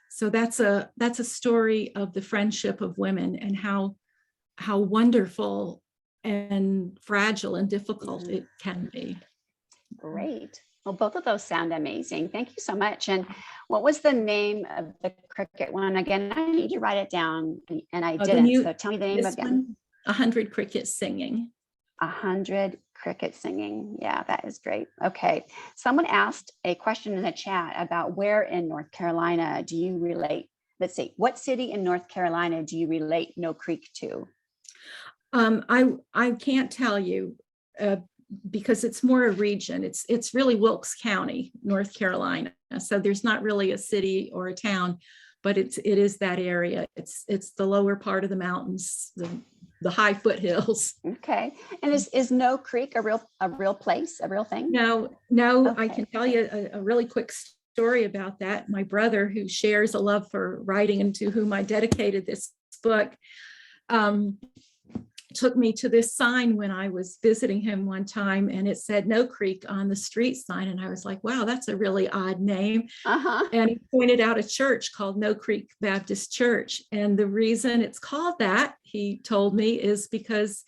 So that's a story of the friendship of women and how wonderful and fragile and difficult it can be. Great. Well, both of those sound amazing. Thank you so much. And what was the name of the cricket one again? I need to write it down, and I didn't. So tell me the name again. 100 Crickets Singing. 100 Crickets Singing. Yeah, that is great. Okay. Someone asked a question in the chat about where in North Carolina do you relate? Let's see. What city in North Carolina do you relate No Creek to? I can't tell you because it's more a region. It's really Wilkes County, North Carolina. So there's not really a city or a town, but it is that area. It's the lower part of the mountains, the high foothills. Okay. And is No Creek a real place, a real thing? No, okay. I can tell you a really quick story about that. My brother, who shares a love for writing and to whom I dedicated this book, took me to this sign when I was visiting him one time, and it said No Creek on the street sign. And I was like, wow, that's a really odd name. And he pointed out a church called No Creek Baptist Church. And the reason it's called that, he told me, is because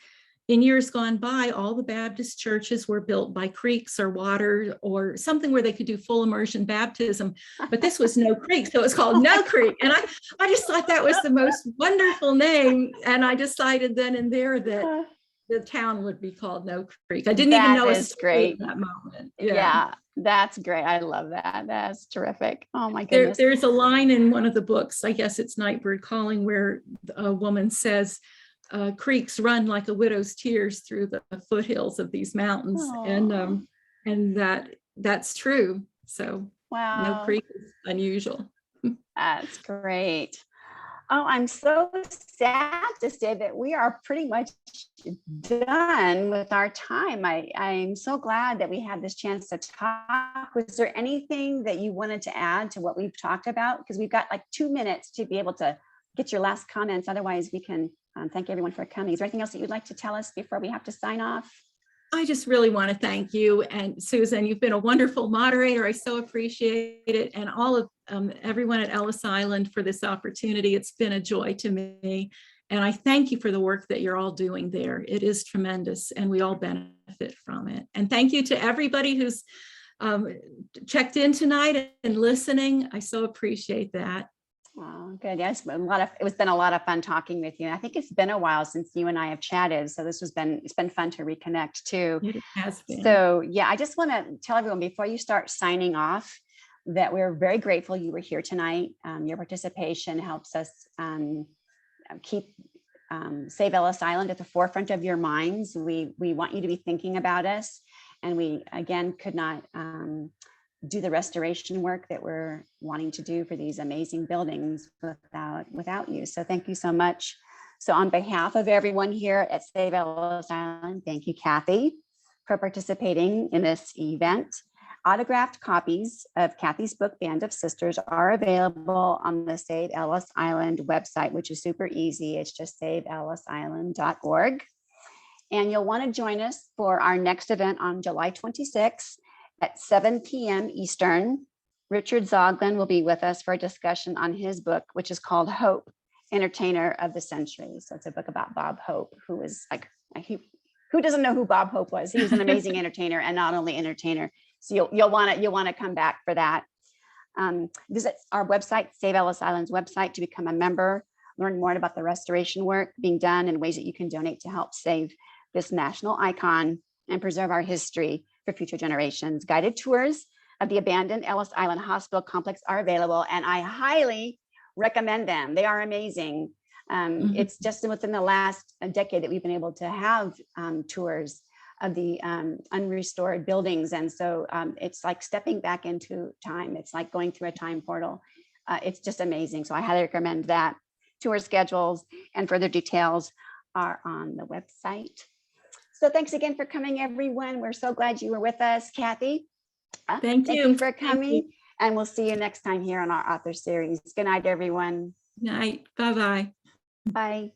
in years gone by, all the Baptist churches were built by creeks or water or something where they could do full immersion baptism. But this was No Creek, so it's called No Creek. And I just thought that was the most wonderful name. And I decided then and there that the town would be called No Creek. I didn't even know it was great at that moment. Yeah, that's great. I love that. That's terrific. Oh my goodness. There's a line in one of the books, I guess it's Nightbird Calling, where a woman says, creeks run like a widow's tears through the foothills of these mountains. Aww. And that's true. So wow. No Creek is unusual. That's great. Oh, I'm so sad to say that we are pretty much done with our time. I'm so glad that we had this chance to talk. Was there anything that you wanted to add to what we've talked about? Because we've got like 2 minutes to be able to get your last comments. Otherwise, we can thank everyone for coming. Is there anything else that you'd like to tell us before we have to sign off? I just really want to thank you. And Susan, you've been a wonderful moderator. I so appreciate it. And all of everyone at Ellis Island for this opportunity. It's been a joy to me. And I thank you for the work that you're all doing there. It is tremendous and we all benefit from it. And thank you to everybody who's checked in tonight and listening. I so appreciate that. Oh, good. Yes, it's been a lot of fun talking with you. I think it's been a while since you and I have chatted, so it's been fun to reconnect too. It has been. So yeah, I just want to tell everyone before you start signing off that we're very grateful you were here tonight. Your participation helps us keep Save Ellis Island at the forefront of your minds. We want you to be thinking about us, and we again could not do the restoration work that we're wanting to do for these amazing buildings without you. So thank you so much. So on behalf of everyone here at Save Ellis Island, thank you, Cathy, for participating in this event. Autographed copies of Cathy's book, Band of Sisters, are available on the Save Ellis Island website, which is super easy. It's just saveellisisland.org. And you'll want to join us for our next event on July 26th. At 7 p.m. Eastern. Richard Zoglin will be with us for a discussion on his book, which is called Hope, Entertainer of the Century. So it's a book about Bob Hope, who was like, who doesn't know who Bob Hope was? He was an amazing entertainer, and not only entertainer. So you'll want to come back for that. Visit our website, Save Ellis Island's website, to become a member, learn more about the restoration work being done and ways that you can donate to help save this national icon and preserve our history for future generations. Guided tours of the abandoned Ellis Island Hospital complex are available, and I highly recommend them. They are amazing. It's just within the last decade that we've been able to have tours of the unrestored buildings. And so it's like stepping back into time. It's like going through a time portal. It's just amazing. So I highly recommend that. Tour schedules and further details are on the website. So thanks again for coming, everyone. We're so glad you were with us. Cathy, Thank Thank you. you for Thank you. coming, and we'll see you next time here on our author series. Good night, everyone. Night. Bye-bye. Bye.